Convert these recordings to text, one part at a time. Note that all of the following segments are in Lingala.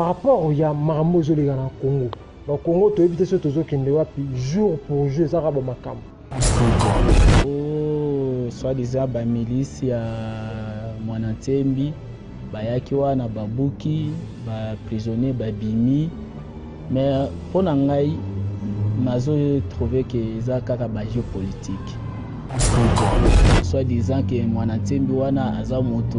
par rapport au Marambo Zolega na Congo. Le Congo, tu évites ce tozo qui ne wapi jour pour jour, ça va makam. Oh, soit disant ba milice ya Mwanantembi, bayaki wana babuki, ba prisonnier babimi, mais pour nangai nazo trouvé que ça kaka ba géopolitique. Soit disant que Mwanantembi wana aza moto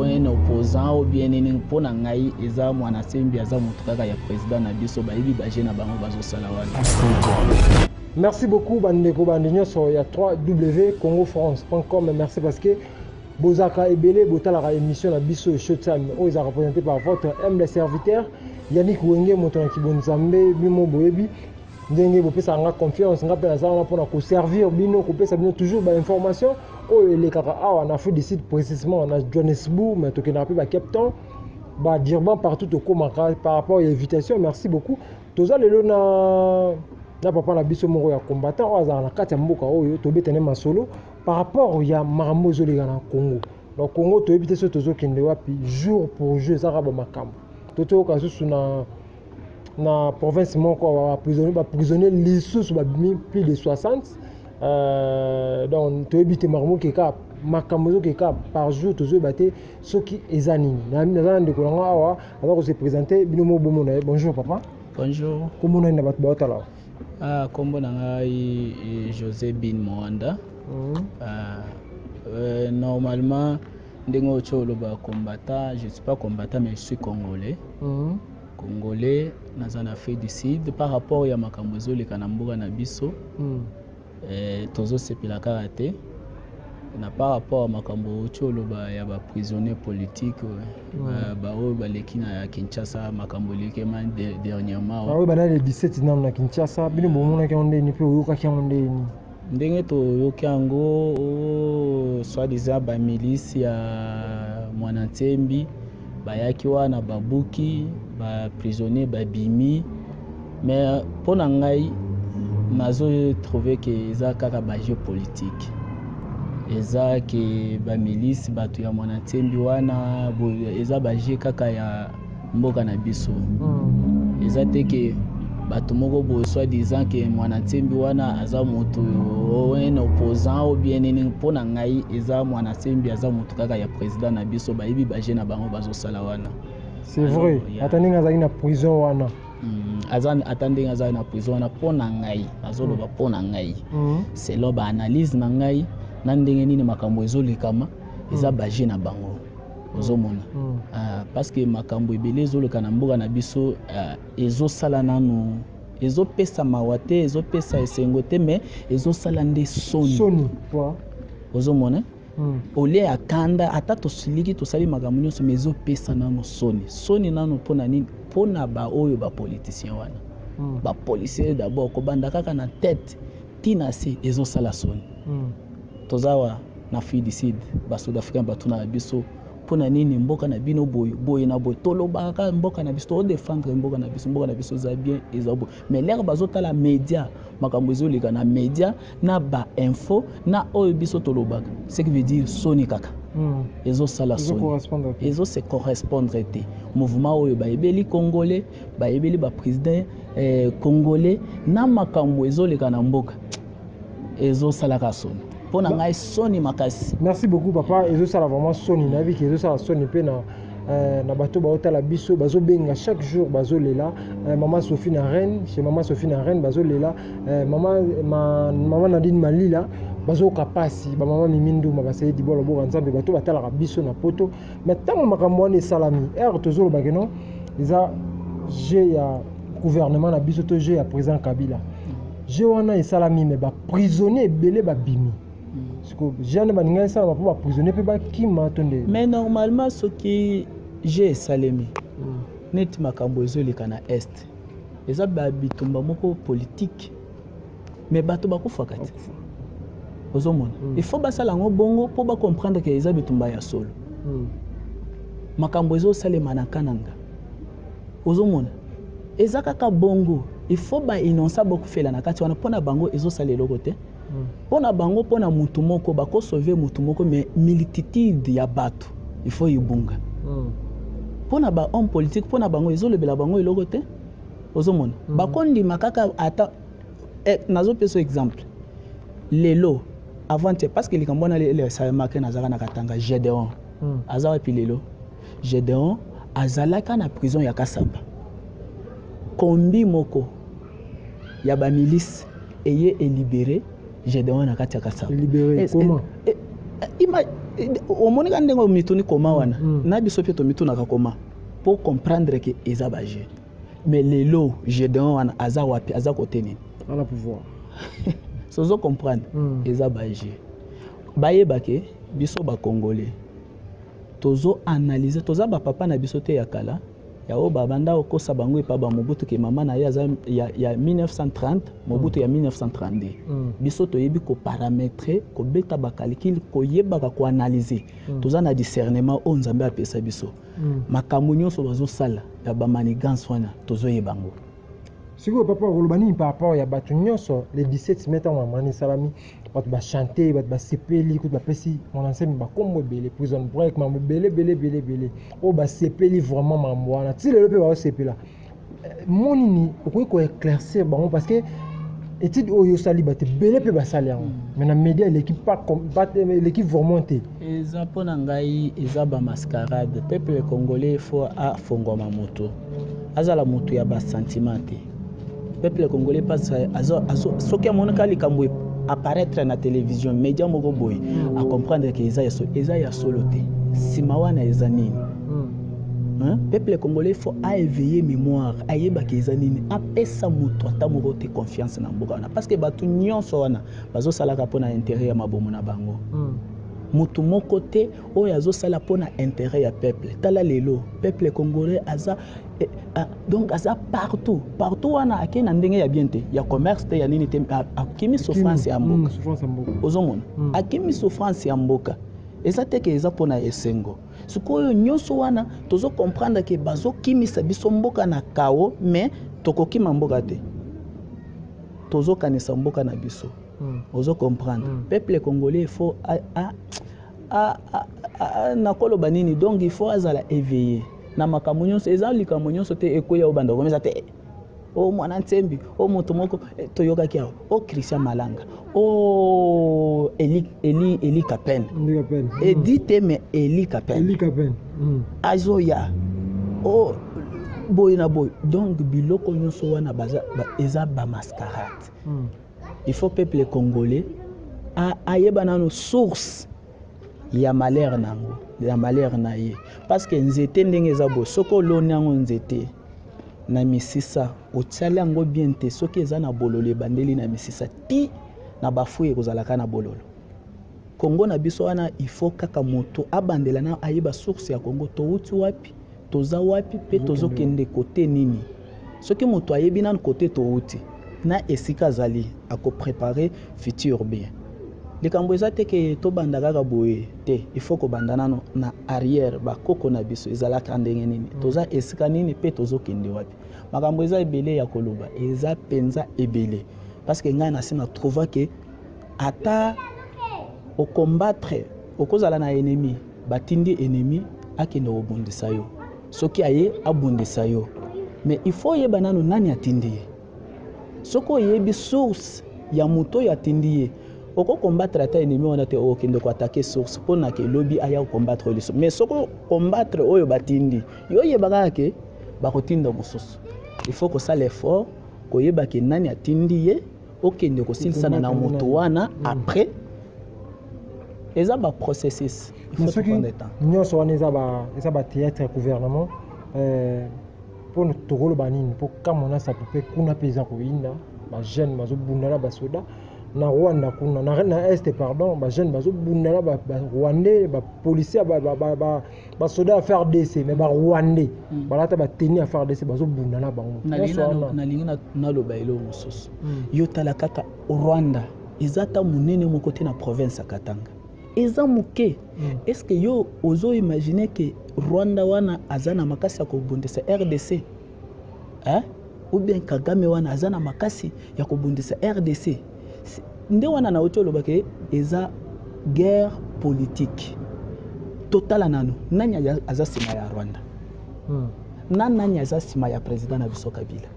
un opposant ou bien nini pour nangai eza Mwanantembi aza moto kaka ya président na biso ba yibi ba jena bango bazo sala wana. Merci beaucoup bandeko bandinyo sur ya 3w.congofrance.com. Merci parce que Bozaka Ebele Botala émission la biso Showtime où ils sont représentés par votre humble serviteur Yannick Wenge Moton Kibonzambe Bimo Boebi ndenge bopesa nga confiance nga pena ça pour ko servir bino ko pesa bino toujours ba information o les kaka awa na Afrique du Sud précisément na Johannesburg mais to kena pa Cape Town ba Durban partout au Komaka par rapport à l'invitation. Merci beaucoup toza lelo na papa na biso moko ya combattant oza na kati ya mboka oyo tobetene masolo par rapport ya Marambo Zolega na Congo. Le Congo to ebite so tozo kende wapi jour pour jour ça ba makambo toto ka susu na province moko ba prisonnier lisusu ba plus de 60 donc to ebite Marambo ke ka makambo zo ke ka par jour tozo baté soki ezani na ndeko nga awa alors se présenter bino mo bomo na bonjour papa. Bonjour. Comment on a battu batala? Ah, comme on a José Bin Moanda. Normalement, je combattant, je ne suis pas combattant, mais je suis congolais. Congolais, dans un Afrique du Sud, par rapport à Makambozo, les Kanamboura Nabiso, Tozo Sepila Karaté. Par rapport à Makambo, il y a des prisonniers politiques. Il y a Kinshasa, Makambo, dernièrement. Il y a 17 ans à Kinshasa. Il y a soit disant ba milice ya Mwanantembi, bayaki wana babuki, ba prisonnier babimi, mais pour nangai nazo trouvé que ça kaka ba géopolitique. Eza ke ba milice batu ya Mwanantembi wana eza baje kaka ya mboka na biso. Eza teke batu moko bo soit disant que Mwanantembi wana aza moto un opposant ou bien nini pona ngai eza Mwanantembi aza moto kaka ya président na biso ba yibi baje na bango bazo sala wana. C'est vrai. Attendez nga na prison wana. Attendez nga na prison wana pona ngai azolo ba pona ngai. C'est lo ba analyse na ngai na ndenge nini makambo ezolikama eza baje na bango ozomona parce que makambo ebele ezoleka na mboka na biso ezosala nanu ezopesa mawa te ezopesa esengo te mais ezosala nde soni ozomona ole akanda ata tosiliki tosali makambo nyonso mais ezopesa nanu soni nanu mpona nini mpona baoyo bapoliticien wana bapolicier d'abord kobanda kaka na tête tina se ezosala soni tozawa na Afrique du Sud ba Sud Africain batuna biso pona nini mboka na bino boye na boye tolobaka mboka na biso to défendre mboka na biso za bien ezabo mais l'air bazota la média makambo ezoleka na média na ba info na oyo biso tolobaka ce qui veut dire soni kaka ezo sala soni ezo se correspondre te mouvement oyo ba ebeli congolais ba ebeli ba président congolais na makambo ezoleka na mboka ezo sala ka soni. Merci beaucoup papa. Et ça vraiment Sony. Na vie que ça Sony pe na bateau baota la biso bazo benga chaque jour bazo lela maman Sophie na Rennes chez maman Sophie na Rennes bazo lela maman Nadine Malila bazo kapasi ba maman Mimindu mabasé di bolo bo nzambe bato batala biso na poto mais tant makambo ni salami tozolo bageno isa j'ai ya gouvernement na biso to j'ai ya président Kabila j'ai wana et salami mais ba prisonnier belé ba bimi. Mais normalement ce qui j'ai salemi net makambo ezoleka na est eza ba bitumba moko politique mais bato bakufaka te ozomona il faut basala ngo bongo pour ba comprendre que eza bitumba ya solo makambo ezosalema na kananga ozomona eza kaka bongo il faut ba innoncer beaucoup fela na kati wana pona bango ezosalela kote pona bango pona mutu moko bako sauver mutu moko mais multitude ya bato il faut yibunga pona ba homme politique pona bango ezolobela bango eloko te ozomona bakondima kaka ata nazo peso exemple lelo avant parce que likambo na le salemaka nazaka na katanga Gédéon aza wapi lelo Gédéon azalaka na prison ya Kasaba kombi moko ya ba milice eye libéré Gédéon na kati ya Kasaba libéré comment omonika ndengo mituni koma wana na biso pe to mituna ka koma pour comprendre que eza ba je mais lelo Gédéon wana aza wapi aza côté ni ala pouvoir sozo comprendre eza ba je bayeba ke biso ba congolais tozo analyser toza ba papa na biso te ya kala ya o babanda okosa bango epa ba Mobutu ke mama na ya 1930 Mobutu ya 1932 biso toyebi ko parametre ko beta ba calcul ko yeba ko analyser toza na discernement o nzambe apesa biso makambo nyonso bazo sala ya ba manigance wana tozo yebango siko papa kolobani par rapport ya batu nyonso les 17 mettants wa mani salami batu ba chanter batu ba sepeli ko ba pesi mon enseigne ba kombo belé prison break mambo belé o ba sepeli vraiment mambo wana ti le pe ba sepela monini okoki ko éclaircir bango parce que étude oyo sali bate belé pe ba sali yango mais na média l'équipe pas l'équipe vraiment te eza pona ngai eza ba mascarade peuple congolais faut a fongoma moto azala moto ya ba sentiment te peuple congolais passe soki amonaka likambo apparaître na télévision média moko boy à comprendre que eza ya solo te sima wana eza nini peuple congolais faut a éveiller mémoire ayeba que eza nini apesa moto ata moko te confiance na mboka wana parce que batu nyonso wana bazosalaka mpona intérêt ya mabomo na bango mutu moko te oyo azosala mpona intérêt ya peuple tala lelo peuple congolais aza donc aza partout wana ake na ndenge ya bien te ya commerce te ya nini te akimi souffrance ya mboka ozomona akimi souffrance ya mboka eza te ke eza mpona esengo sikoyo nyonso wana tozo comprendre ke bazokimisa biso mboka na kao mais tokokima mboka te tozokanisa mboka na biso ozo comprendre peuple congolais il faut nakoloba nini donc il faut azala éveillé na makambo nyonso eza likambo nyonso te ekoya obanda komeza te o mwana nsembi o moto moko toyokaki awo o Christian Malanga o Eli Kapen et dit mais Eli Kapen azoya o boy na boy donc biloko nyonso wana baza eza ba mascarade il faut peuple congolais ayeba nano source ya malheur nango ya malheur na ye parce que nzete ndenge eza bo soko loni yango nzete na misisa otiali yango bien te soki eza na bololo ebandeli na misisa ti na bafuye kozalaka na bololo Kongo na biso wana il faut kaka moto abandela na ayeba source ya Kongo touti wapi toza wapi pe tozokende kote nini soki moto ayebi nanu kote touti na esika zali ako préparer futur bien likambo eza te ke tobanda kaka boye te il faut kobanda nano na arrière bakoko na biso ezalaka ndenge nini toza esika nini pe tozokende wapi makambo eza ebele ya koloba eza penza ebele parce que ngai nasi na trouva ke ata au combattre okozala na ennemi batindi ennemi akende obundisa yo soki aye abundisa yo mais il faut yeba nano nani atindi ye soko yebi source ya moto ya atindi ye oko combattre ata ennemi wana te okende ko attaquer source pona ke lobby aya combattre le mais soko combattre oyo batindi yo yebaka ke bakotinda mosusu il faut que ça l'effort ko yeba ke nani atindi ye okende ko silisana na moto wana après eza ba processus il faut prendre le temps nyonso wana eza ba théâtre gouvernement pour nous tokolo banini pour kamona sa pope kuna peza ko inda ba jeune bazo bundala ba soda na Rwanda kuna na est pardon ba jeune bazo bundala ba rwandais ba policier ba soda à faire DC mais ba rwandais balata ba tenir à faire DC bazo bundala bango na linga na loba elo mosusu yo tala kaka Rwanda ezata munene moko te na province ya Katanga eza muke est-ce que yo ozo imaginer que Rwanda wana azana makasi ya kobundisa RDC ou bien Kagame wana azana makasi ya kobundisa RDC nde wana na otolo bake eza guerre politique totala nano nani azasima ya Rwanda nani aza nsima ya président na biso Kabila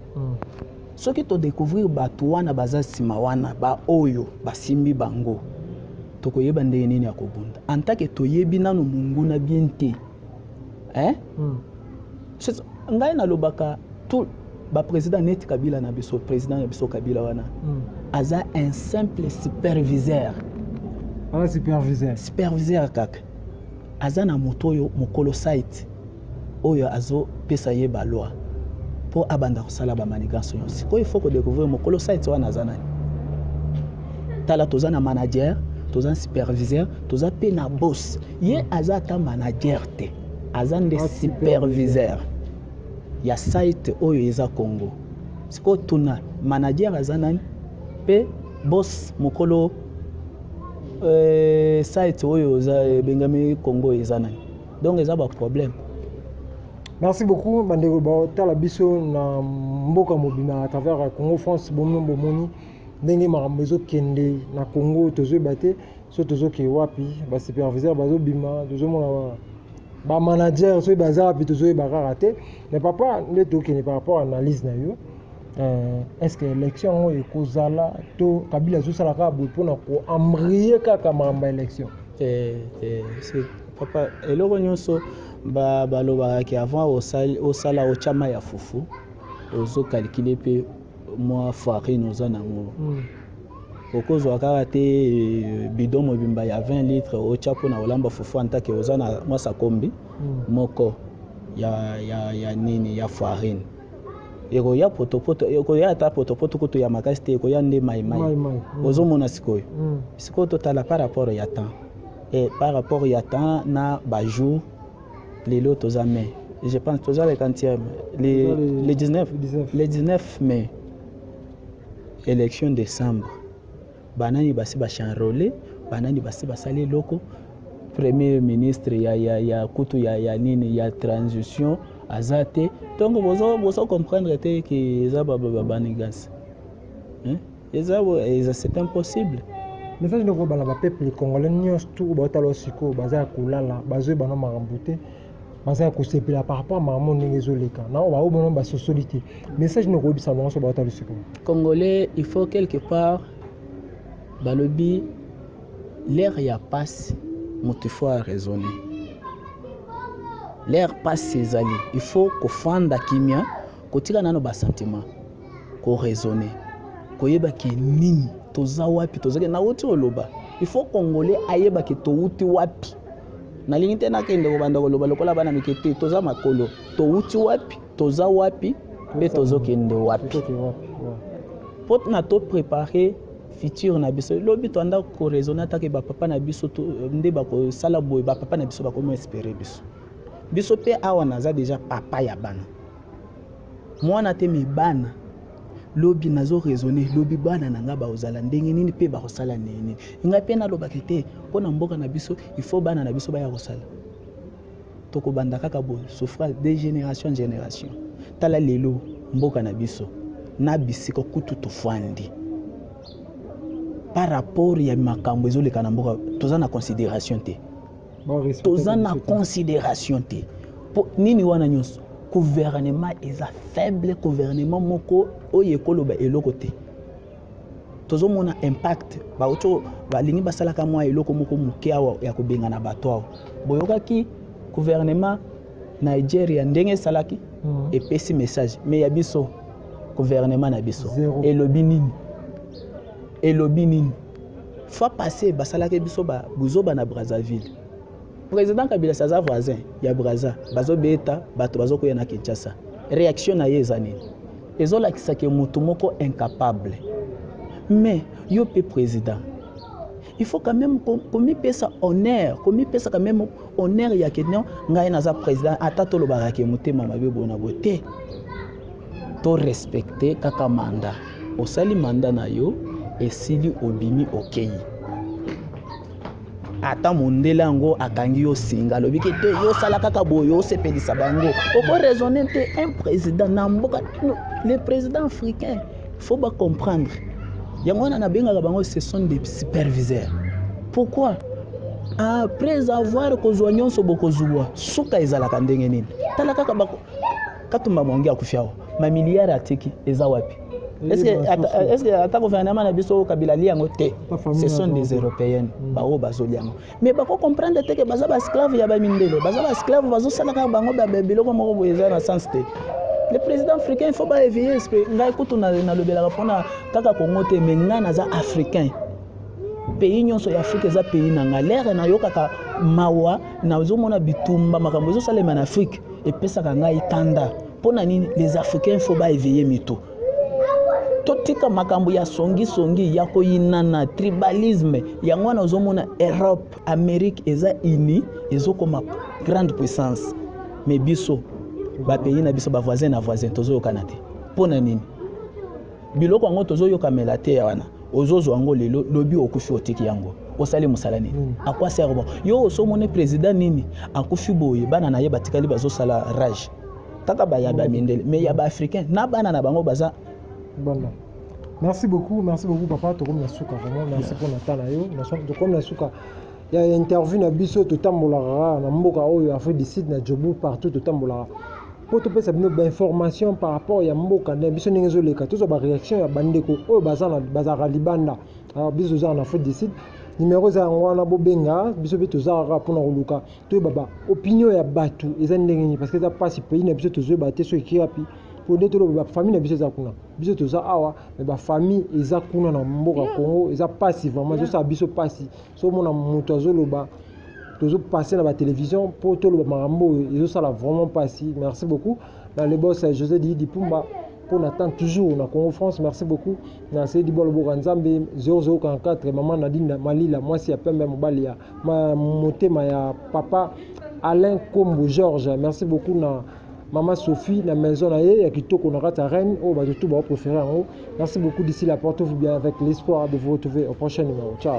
soki todécouvrir bato wana baza nsima wana baoyo basimbi bango tokoyeba ndenge nini ya kobunda en tant que toyebi nano monguna bien te ngai nalobaka tout baprésident neti Kabila na biso président na biso Kabila wana aza un simple superviseur superviseur kaka aza na moto oyo mokolo site oyo azopesa ye baloi mpo abanda kosala bamanigance nyonso sikoyo il faut kodécouvrir mokolo site wana aza nani tala toza na manager toza na superviseur toza mpe na boss ye aza ata manager te aza nde superviseur ya site oyo eza Congo sikoyo tuna manager aza nani mpe boss mokolo site oyo eza bengami Congo eza nani donc eza ba problème. Merci beaucoup bandeko batala biso na mboka mobima à travers Congo France bomombo moni ndenge makambo ezokende na Congo tozoyeba te so tozoke wapi ba superviseur bazobima tozomona ba manager so baza wapi tozoyeba kaka te mais papa nde tokende par rapport à analyse na yo est-ce que l'élection est kozala to Kabila zosala kaka boye mpona koembrayer kaka makambo ya élection c'est papa eloko nyonso balobakaki avant osala ochama ya fufu ozokalkile mpe mwa farine oza nango okozwa kaka te bidon mobimba ya 20 litres otya mpona olamba fufu antake oza na mwasa kombi moko ya nini ya farine ekoya potopoto ekoya ata potopoto kutu ya makasi te ekoya nde maimai ozomona sikoyo sikoyo totala par rapport ya temps et par rapport ya temps na bajour lelo toza mai je pense toza le 40e le 19 mai élection décembre banani basi bachanrole banani basi basali loko premier ministre ya kutu ya nini ya transition azate donc bozo comprendre te que eza banigas c'est impossible. Message de ko bala ba peuple congolais nyonso tout batalo siko baza kulala bazo bana makambo te baza kosepela par rapport à makambo ndenge ezoleka na ba obona ba socialité message ne ko bisa bango so batalo siko congolais il faut quelque part balobi l'air ya passe moto faut raisonner l'air passe ezali il faut kofanda kimia kotika nano ba sentiment ko raisonner koyeba ke nini toza wapi tozake na wuti oloba il faut congolais ayeba ke to wuti wapi na lingi te nakende ko banda koloba lokola bana mikete toza makolo to wuti wapi toza wapi be tozokende wapi pot na to préparer futur na biso lobi to anda ko raisonner atake ba papa na biso to nde ba ko sala boy ba papa na biso ba ko mo espérer biso pe awa naza déjà papa ya bana mwana te mi bana lobi nazo raisonner lobi bana nanga ba ozala ndenge nini pe ba kosala nini inga pe na loba kete pona mboka na biso il faut bana na biso ba ya kosala toko banda kaka bo souffrance de génération en génération tala lelo mboka na biso na bisiko kutu tofandi par rapport ya makambo ezoleka na mboka toza na considération te toza na considération te po nini wana nyonso gouvernement eza faible gouvernement moko oyo ekoloba eloko te tozomona impact baoto balingi basalaka mwa eloko moko moke awa ya kobenga na bato awa boyokaki gouvernement Nigeria ndenge esalaki epesi message mais ya biso gouvernement na biso elobi nini fois passé basalaki biso buzoba na Brazzaville président Kabila saza voisin ya Brazza bazobeta bato bazokoya na Kinshasa réaction na yeza nini ezolakisa ke mutu moko incapable mais yo pe président il faut quand même komi pesa honneur komi pesa quand même honneur ya kenyo ngai naza président ata to lobaka ke mutema mabe bona bote to respecter kaka mandat osali mandat na yo esili obimi okei ata mondele yango akangi yo singa lobi ke te yo sala kaka boyo sepelisa bango oko raisonner te un président na mboka le président africain faut pas comprendre yango na bengaka bango ce sont des superviseurs pourquoi après avoir kozwa nyonso bokozwa suka ezalaka ndenge nini tala kaka katumba mwangi akufia ma milliard atiki eza wapi est-ce que ata gouvernement na biso kabila liango te ce sont des européennes bao bazoliango mais bako comprendre te que baza ba esclave ya ba mindele baza ba esclave bazo salaka bango ba biloko moko boyeza na sens te. Le président africain il faut pas éveiller esprit ngai kutu na lobelaka pona kaka Congo te mais ngai naza africain pays nyonso ya Afrique eza pays nanga lere na yokaka mawa na ozomona bitumba makambo ezosalema na Afrique epesaka ngai tanda pona nini les africains faut pas éveiller mito totika makambo ya songi ya koyinana tribalisme yango na ozomona Europe Amérique eza uni ezokoma grande puissance mais biso ba pays na biso ba voisin na voisin tozoyokana te pona nini biloko yango tozoyoka melate ya wana ozozo yango lelo lobi okufi otiki yango osali musala nini akwa serbo yo osomone président nini akufi boye bana na ye batikali bazosala rage kaka ba ya ba mindele mais ya ba africain na bana na bango baza banda. Merci beaucoup papa to comme na suka vraiment merci pour na tana yo na so comme na suka ya interview na biso to tambola na mboka oyo Afrique du Sud na Djobu partout to tambola pour te pesa bino information par rapport ya mboka na biso ningezo leka to zo ba réaction ya bandeko oyo bazara libanda alors biso za na Afrique du Sud numéro za ngwana bobenga biso beto za ra pona koluka to baba opinion ya batu eza ndenge parce que ça passe pays na biso to zo ba te so kirapi pour des tolo ba famille na biso za kuna biso to za awa mais ba famille eza kuna na mboka Congo eza passe vraiment zo sa biso passe so mona moto azoloba toujours passer dans la télévision pour tout le marambo et ça là vraiment pas si merci beaucoup dans le boss José Di Pumba pour n'attendre toujours na Congo France merci beaucoup na Sedi Bolbo Nzambe 0044 maman Nadine Malila moi si ya pembe mobali ya motema ya papa Alain Kombo Georges merci beaucoup na maman Sophie na maison na ye ya kitoko na kata reine oh ba tout ba préféré en haut merci beaucoup d'ici là portez-vous bien avec l'espoir de vous retrouver au prochain numéro ciao.